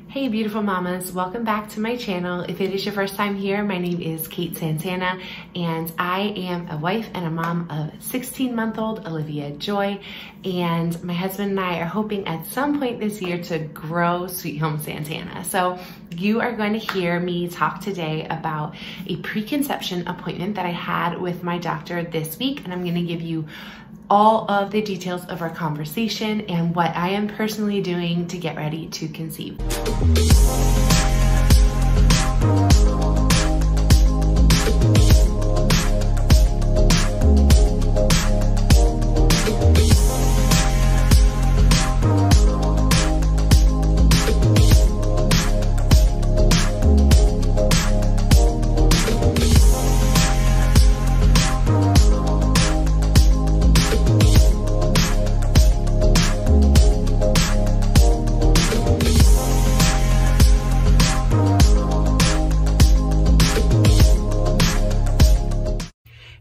Hey beautiful mamas, welcome back to my channel. If it is your first time here, my name is Kate Santana and I am a wife and a mom of 16-month-old Olivia Joy, and my husband and I are hoping at some point this year to grow Sweet Home Santana. So you are going to hear me talk today about a preconception appointment that I had with my doctor this week, and I'm going to give you all of the details of our conversation and what I am personally doing to get ready to conceive.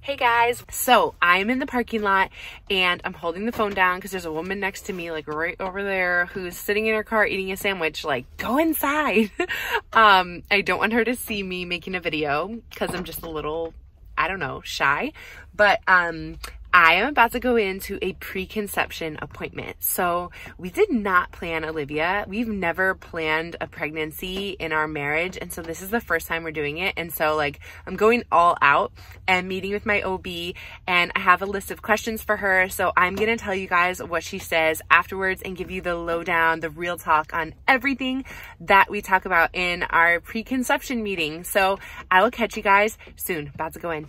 Hey guys, so I'm in the parking lot and I'm holding the phone down because there's a woman next to me, like right over there, who's sitting in her car eating a sandwich. Like, go inside. I don't want her to see me making a video because I'm just a little, I don't know, shy, but I am about to go into a preconception appointment. So we did not plan Olivia. We've never planned a pregnancy in our marriage. And so this is the first time we're doing it. And so like I'm going all out and meeting with my OB, and I have a list of questions for her. So I'm going to tell you guys what she says afterwards and give you the lowdown, the real talk on everything that we talk about in our preconception meeting. So I will catch you guys soon. About to go in.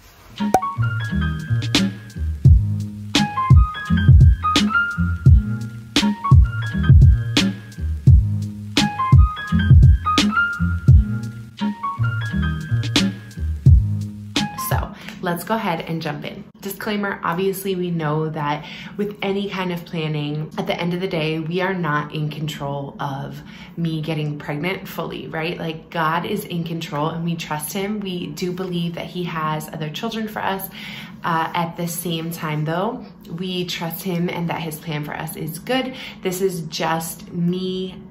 Let's go ahead and jump in. Disclaimer, obviously we know that with any kind of planning, at the end of the day, we are not in control of me getting pregnant fully, right? Like God is in control and we trust him. We do believe that he has other children for us. At the same time though, we trust him and that his plan for us is good. This is just me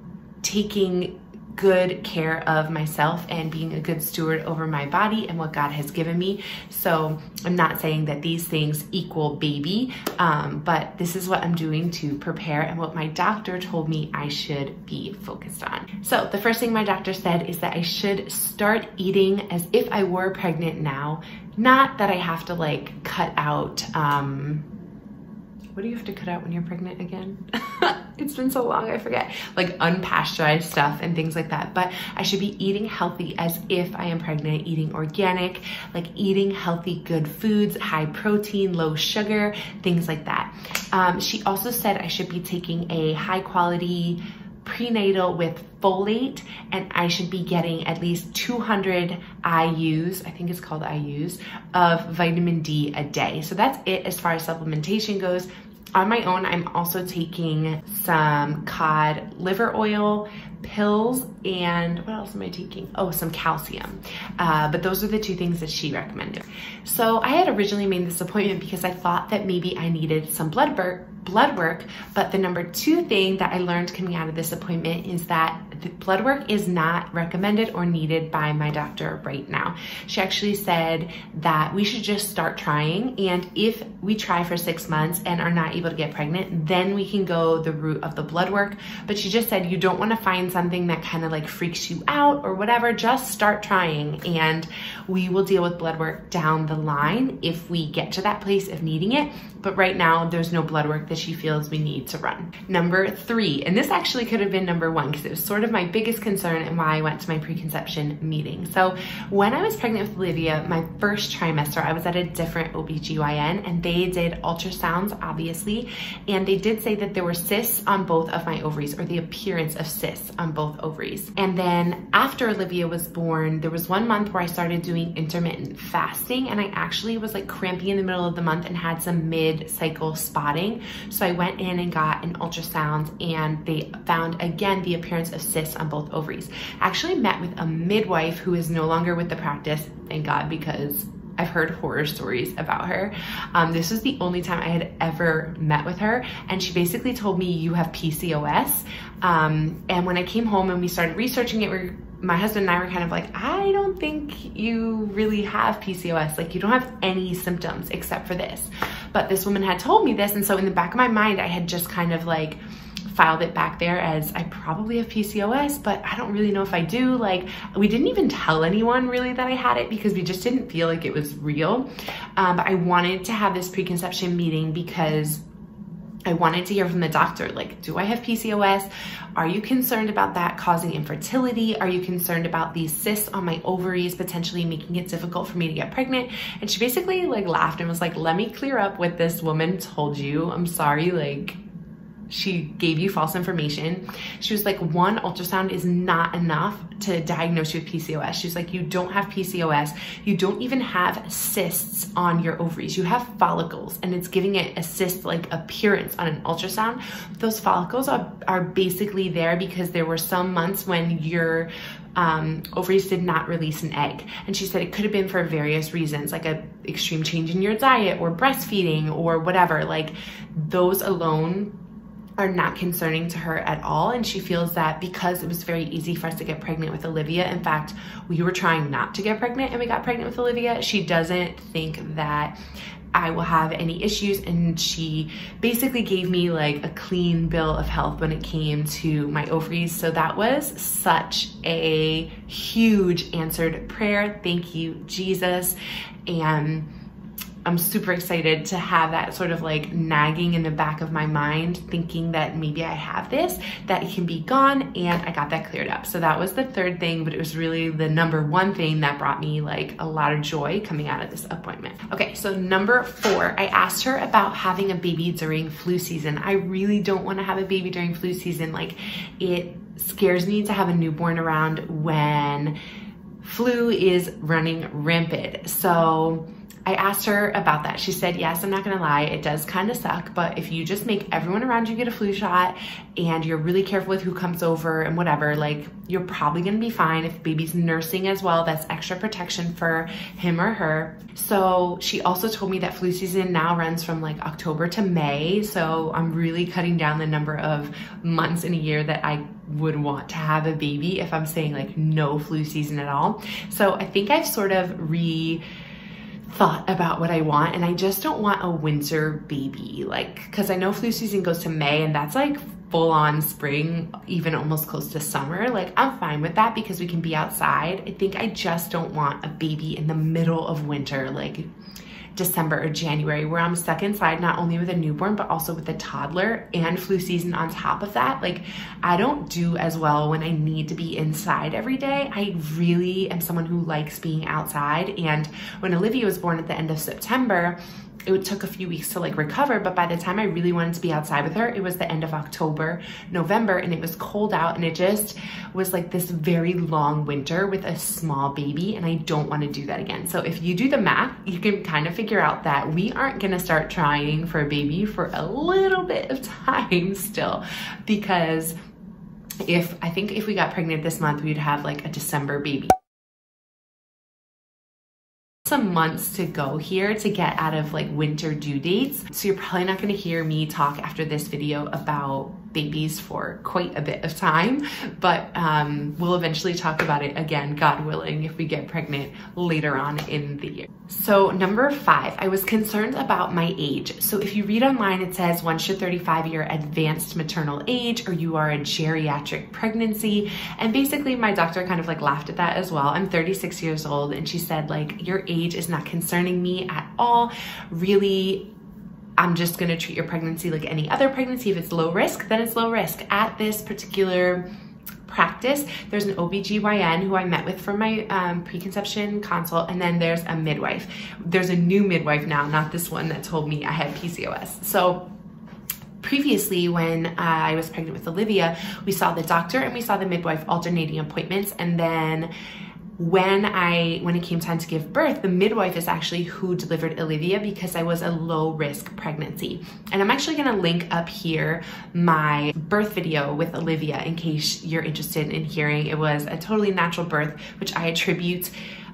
taking good care of myself and being a good steward over my body and what God has given me. So I'm not saying that these things equal baby, but this is what I'm doing to prepare and what my doctor told me I should be focused on. So the first thing my doctor said is that I should start eating as if I were pregnant now, not that I have to like cut out, what do you have to cut out when you're pregnant again? It's been so long, I forget. Like unpasteurized stuff and things like that. But I should be eating healthy as if I am pregnant, eating organic, like eating healthy, good foods, high protein, low sugar, things like that. She also said I should be taking a high quality prenatal with folate, and I should be getting at least 200 IUs, I think it's called IUs, of vitamin D a day. So that's it as far as supplementation goes. On my own, I'm also taking some cod liver oil, pills, and what else am I taking? Oh, some calcium. But those are the two things that she recommended. So I had originally made this appointment because I thought that maybe I needed some blood work, but the number two thing that I learned coming out of this appointment is that the blood work is not recommended or needed by my doctor right now. She actually said that we should just start trying, and if we try for 6 months and are not able to get pregnant, then we can go the route of the blood work. But she just said you don't want to find something that kind of like freaks you out or whatever, just start trying and we will deal with blood work down the line if we get to that place of needing it. But right now there's no blood work that she feels we need to run. Number three, and this actually could have been number one because it was sort of my biggest concern and why I went to my preconception meeting. So when I was pregnant with Olivia, my first trimester, I was at a different OBGYN and they did ultrasounds, obviously, and they did say that there were cysts on both of my ovaries, or the appearance of cysts on both ovaries. And then after Olivia was born, there was 1 month where I started doing intermittent fasting, and I actually was like cramping in the middle of the month and had some mid-cycle spotting. So I went in and got an ultrasound and they found again the appearance of cysts on both ovaries. I actually met with a midwife who is no longer with the practice, thank God, because I've heard horror stories about her. This was the only time I had ever met with her, and she basically told me, you have PCOS. And when I came home and we started researching it, my husband and I were kind of like, I don't think you really have PCOS. Like, you don't have any symptoms except for this. But this woman had told me this, and so in the back of my mind, I had just kind of like filed it back there as I probably have PCOS, but I don't really know if I do. Like, we didn't even tell anyone really that I had it because we just didn't feel like it was real. But I wanted to have this preconception meeting because I wanted to hear from the doctor, like, do I have PCOS? Are you concerned about that causing infertility? Are you concerned about these cysts on my ovaries potentially making it difficult for me to get pregnant? And she basically like laughed and was like, let me clear up what this woman told you. I'm sorry, like, she gave you false information. She was like, one ultrasound is not enough to diagnose you with PCOS. She's like, you don't have PCOS. You don't even have cysts on your ovaries. You have follicles, and it's giving it a cyst-like appearance on an ultrasound. Those follicles are basically there because there were some months when your ovaries did not release an egg. And she said it could have been for various reasons, like an extreme change in your diet or breastfeeding or whatever. Like, those alone are not concerning to her at all. And she feels that because it was very easy for us to get pregnant with Olivia, in fact, we were trying not to get pregnant and we got pregnant with Olivia, she doesn't think that I will have any issues. And she basically gave me like a clean bill of health when it came to my ovaries. So that was such a huge answered prayer. Thank you, Jesus. And I'm super excited to have that sort of like nagging in the back of my mind, thinking that maybe I have this, that it can be gone, and I got that cleared up. So that was the third thing, but it was really the number one thing that brought me like a lot of joy coming out of this appointment. Okay, so number 4, I asked her about having a baby during flu season. I really don't want to have a baby during flu season. Like, it scares me to have a newborn around when flu is running rampant. So I asked her about that. She said, yes, I'm not gonna lie, it does kind of suck, but if you just make everyone around you get a flu shot and you're really careful with who comes over and whatever, like, you're probably gonna be fine. If baby's nursing as well, that's extra protection for him or her. So she also told me that flu season now runs from like October to May. So I'm really cutting down the number of months in a year that I would want to have a baby if I'm saying like no flu season at all. So I think I've sort of thought about what I want, and I just don't want a winter baby, like, because I know flu season goes to May, and that's like full on spring, even almost close to summer. Like, I'm fine with that because we can be outside. I think I just don't want a baby in the middle of winter, like December or January, where I'm stuck inside, not only with a newborn, but also with a toddler and flu season on top of that. Like, I don't do as well when I need to be inside every day. I really am someone who likes being outside. And when Olivia was born at the end of September, it took a few weeks to like recover, but by the time I really wanted to be outside with her, it was the end of October, November, and it was cold out, and it just was like this very long winter with a small baby, and I don't want to do that again. So if you do the math, you can kind of figure out that we aren't going to start trying for a baby for a little bit of time still, because I think if we got pregnant this month, we'd have like a December baby. Some months to go here to get out of like winter due dates. So you're probably not going to hear me talk after this video about babies for quite a bit of time, but we'll eventually talk about it again, God willing, if we get pregnant later on in the year. So number 5, I was concerned about my age. So if you read online, it says one should 35 your advanced maternal age, or you are a geriatric pregnancy. And basically my doctor kind of like laughed at that as well. I'm 36 years old, and she said like, your age is not concerning me at all. Really, I'm just gonna treat your pregnancy like any other pregnancy. If it's low risk, then it's low risk. At this particular practice, there's an OBGYN who I met with for my preconception consult, and then there's a midwife. There's a new midwife now, not this one that told me I had PCOS. So previously, when I was pregnant with Olivia, we saw the doctor and we saw the midwife alternating appointments, and then when it came time to give birth, the midwife is actually who delivered Olivia because I was a low risk pregnancy. And I'm actually gonna link up here my birth video with Olivia in case you're interested in hearing. It was a totally natural birth, which I attribute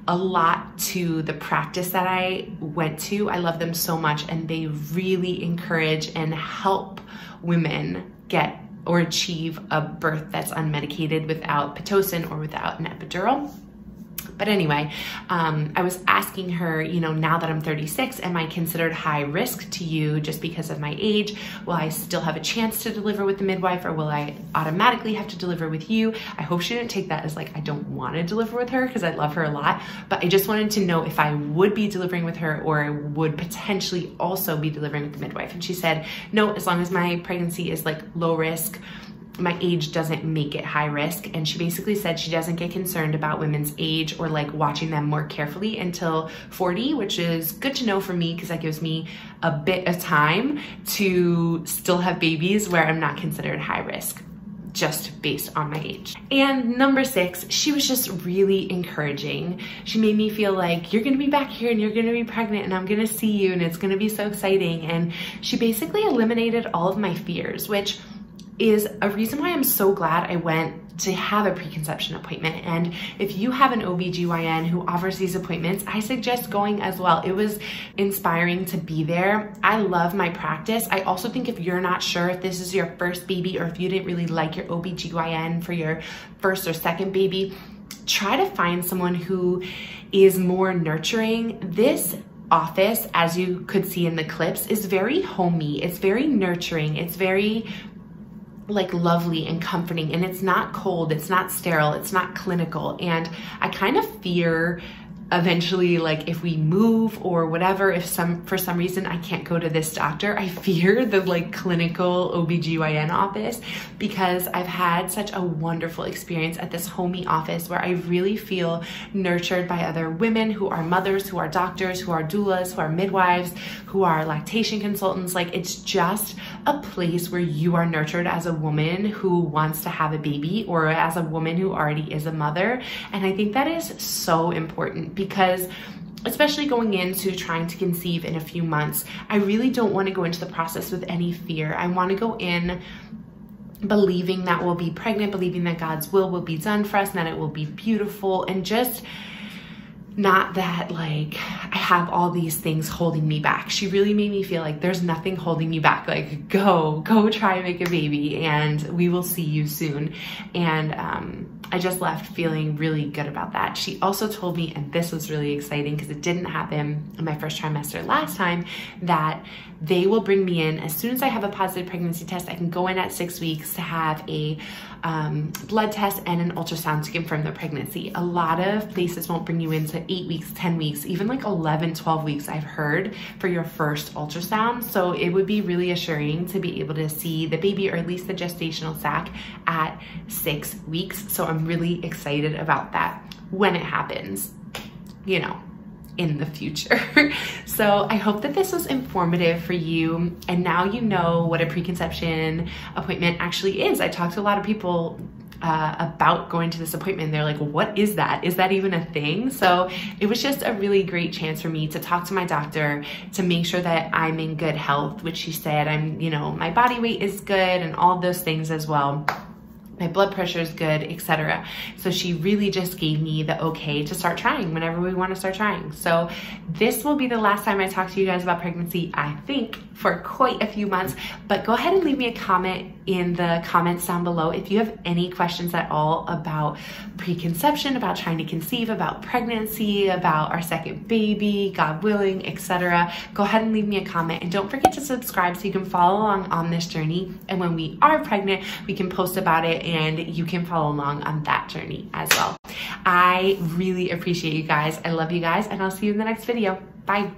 a lot to the practice that I went to. I love them so much, and they really encourage and help women get or achieve a birth that's unmedicated without Pitocin or without an epidural. But anyway, I was asking her, you know, now that I'm 36, am I considered high risk to you just because of my age? Will I still have a chance to deliver with the midwife, or will I automatically have to deliver with you? I hope she didn't take that as like, I don't want to deliver with her, because I love her a lot, but I just wanted to know if I would be delivering with her or would potentially also be delivering with the midwife. And she said, no, as long as my pregnancy is like low risk, my age doesn't make it high risk. And she basically said she doesn't get concerned about women's age or like watching them more carefully until 40, which is good to know for me, because that gives me a bit of time to still have babies where I'm not considered high risk, just based on my age. And number 6, she was just really encouraging. She made me feel like, you're gonna be back here and you're gonna be pregnant and I'm gonna see you and it's gonna be so exciting. And she basically eliminated all of my fears, which is a reason why I'm so glad I went to have a preconception appointment. And if you have an OBGYN who offers these appointments, I suggest going as well. It was inspiring to be there. I love my practice. I also think if you're not sure if this is your first baby, or if you didn't really like your OBGYN for your first or second baby, try to find someone who is more nurturing. This office, as you could see in the clips, is very homey. It's very nurturing. It's very like lovely and comforting, and it's not cold, it's not sterile, it's not clinical. And I kind of fear eventually, like if we move or whatever, if for some reason I can't go to this doctor, I fear the like clinical OBGYN office, because I've had such a wonderful experience at this homey office where I really feel nurtured by other women who are mothers, who are doctors, who are doulas, who are midwives, who are lactation consultants. Like, it's just a place where you are nurtured as a woman who wants to have a baby, or as a woman who already is a mother. And I think that is so important, because especially going into trying to conceive in a few months, I really don't want to go into the process with any fear. I want to go in believing that we'll be pregnant, believing that God's will be done for us, and that it will be beautiful, and just not that like I have all these things holding me back. She really made me feel like there's nothing holding you back. Like, go try and make a baby, and we will see you soon. And I just left feeling really good about that. She also told me, and this was really exciting because it didn't happen in my first trimester last time, that they will bring me in as soon as I have a positive pregnancy test. I can go in at 6 weeks to have a blood test and an ultrasound to confirm the pregnancy. A lot of places won't bring you in to 8 weeks, 10 weeks, even like 11, 12 weeks, I've heard, for your first ultrasound. So it would be really assuring to be able to see the baby, or at least the gestational sac, at 6 weeks. So I'm really excited about that when it happens, you know, in the future. So I hope that this was informative for you, and now you know what a preconception appointment actually is. I talked to a lot of people about going to this appointment. They're like, what is that? Is that even a thing? So it was just a really great chance for me to talk to my doctor to make sure that I'm in good health, which she said I'm, you know, my body weight is good and all those things as well. My blood pressure is good, etc. So she really just gave me the okay to start trying whenever we want to start trying. So this will be the last time I talk to you guys about pregnancy, I think, for quite a few months. But go ahead and leave me a comment in the comments down below if you have any questions at all about preconception, about trying to conceive, about pregnancy, about our second baby, God willing, etc. Go ahead and leave me a comment, and don't forget to subscribe so you can follow along on this journey. And when we are pregnant, we can post about it and you can follow along on that journey as well. I really appreciate you guys. I love you guys, and I'll see you in the next video. Bye.